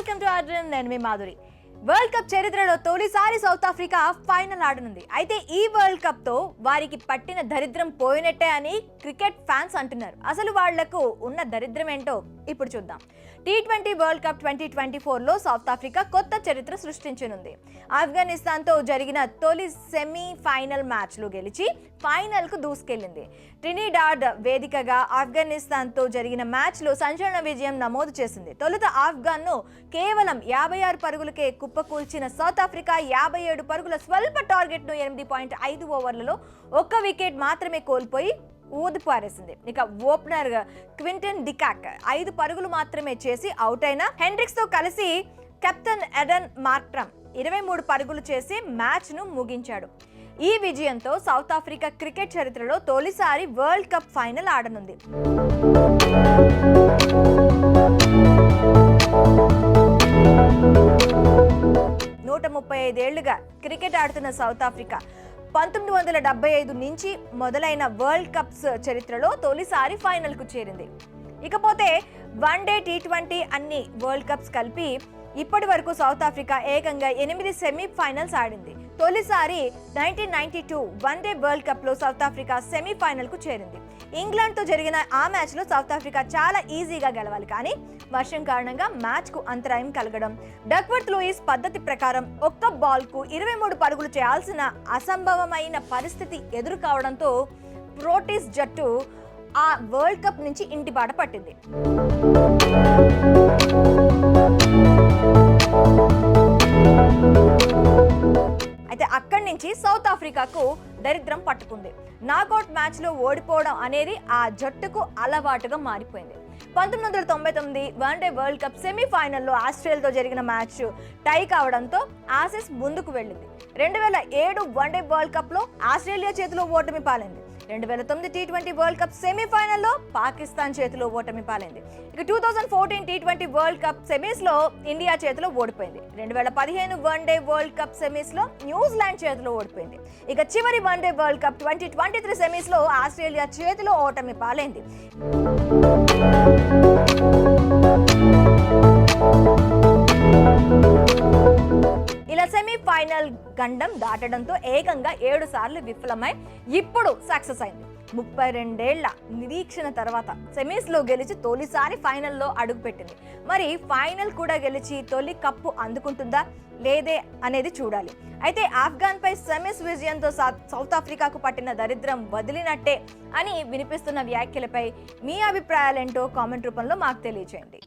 Welcome to order. నేను మీ Madhuri. World cup చరిత్రలో తొలిసారి సౌత్ ఆఫ్రికా ఫైనల్ ఆడనుంది. అయితే ఈ వరల్డ్ కప్ తో వారికి పట్టిన దరిద్రం పోయినట్టే అని క్రికెట్ ఫ్యాన్స్ అంటున్నారు. అసలు వాళ్లకు ఉన్న దరిద్రం ఏంటో ఇప్పుడు చూద్దాం. T20 వరల్డ్ కప్ 2024లో సౌత్ ఆఫ్రికా కొత్త చరిత్ర సృష్టించనుంది. ఆఫ్ఘనిస్తాన్తో జరిగిన తొలి సెమీ ఫైనల్ మ్యాచ్లో గెలిచి ఫైనల్కు దూసుకెళ్లింది. ట్రినిడాడ్ వేదికగా ఆఫ్ఘనిస్తాన్తో జరిగిన మ్యాచ్లో సంచలన విజయం నమోదు చేసింది. తొలుత ఆఫ్ఘన్ను కేవలం 56 పరుగులకే కుప్పకూల్చిన సౌత్ ఆఫ్రికా 57 పరుగుల స్వల్ప టార్గెట్ను 8.5 ఓవర్లలో ఒక్క వికెట్ మాత్రమే కోల్పోయి ఊదిపారేసింది. ఇక ఓపెనర్ క్వింటన్ డికాక్ 5 పరుగులు మాత్రమే చేసి అవుట్ అయిన హెండ్రిక్స్ తో కలిసి కెప్టెన్ ఎడెన్ మార్క్రమ్ 23 పరుగులు చేసి మ్యాచ్ ను ముగించాడు. ఈ విజయంతో సౌత్ ఆఫ్రికా క్రికెట్ చరిత్రలో తొలిసారి వరల్డ్ కప్ ఫైనల్ ఆడనుంది. 135 ఏళ్లుగా క్రికెట్ ఆడుతున్న సౌత్ ఆఫ్రికా 1975 నుంచి మొదలైన వరల్డ్ కప్స్ చరిత్రలో తొలిసారి ఫైనల్ కు చేరింది. ఇకపోతే వన్డే T20 అన్ని వరల్డ్ కప్స్ కలిపి ఇప్పటి వరకు సౌత్ ఆఫ్రికా ఏకంగా 8 సెమీఫైనల్స్ ఆడింది. తొలిసారి 1992 వన్డే వరల్డ్ కప్ లో సౌత్ ఆఫ్రికా సెమీఫైనల్ కు చేరింది. ఇంగ్లాండ్ తో జరిగిన ఆ మ్యాచ్ లో సౌత్ ఆఫ్రికా చాలా ఈజీగా గెలవాలి, కానీ వర్షం కారణంగా మ్యాచ్ కు అంతరాయం కలగడం, డక్వర్త్ లూయిస్ పద్ధతి ప్రకారం ఒక్క బాల్ కు 23 పరుగులు చేయాల్సిన అసంభవమైన పరిస్థితి ఎదురు కావడంతో ప్రోటీస్ జట్టు ఆ వరల్డ్ కప్ నుంచి ఇంటిబాట పట్టింది. అయితే అక్కడి నుంచి సౌత్ ఆఫ్రికాకు దరిద్రం పట్టుకుంది. నాకౌట్ మ్యాచ్ లో ఓడిపోవడం అనేది ఆ జట్టుకు అలవాటుగా మారిపోయింది. 1999 వన్డే వరల్డ్ కప్ సెమీఫైనల్లో ఆస్ట్రేలియాతో జరిగిన మ్యాచ్ టై కావడంతో ఆసీస్ ముందుకు వెళ్ళింది. 2007 వన్డే వరల్డ్ కప్ లో ఆస్ట్రేలియా చేతిలో ఓటమి పాలైంది. 2009 T20 వరల్డ్ కప్ సెమీఫైనల్లో పాకిస్తాన్ చేతిలో ఓటమి పాలైంది. ఇక 2014 T20 వరల్డ్ కప్ సెమీస్ లో ఇండియా చేతిలో ఓడిపోయింది. 2015 వన్డే వరల్డ్ కప్ సెమీస్ లో న్యూజిలాండ్ చేతిలో ఓడిపోయింది. ఇక చివరి వన్డే వరల్డ్ కప్ 2023 సెమీస్ లో ఆస్ట్రేలియా చేతిలో ఓటమి పాలైంది. ఇలా సెమీఫైనల్ గండం దాటడంతో ఏకంగా 7 సార్లు విఫలమై ఇప్పుడు సక్సెస్ అయింది. 32 ఏళ్ల నిరీక్షణ తర్వాత సెమీస్ లో గెలిచి తొలిసారి ఫైనల్లో అడుగుపెట్టింది. మరి ఫైనల్ కూడా గెలిచి తొలి కప్పు అందుకుంటుందా లేదే అనేది చూడాలి. అయితే ఆఫ్ఘన్ పై సెమీస్ విజయంతో సౌత్ ఆఫ్రికాకు పట్టిన దరిద్రం వదిలినట్టే అని వినిపిస్తున్న వ్యాఖ్యలపై మీ అభిప్రాయాలేంటో కామెంట్ రూపంలో మాకు తెలియజేయండి.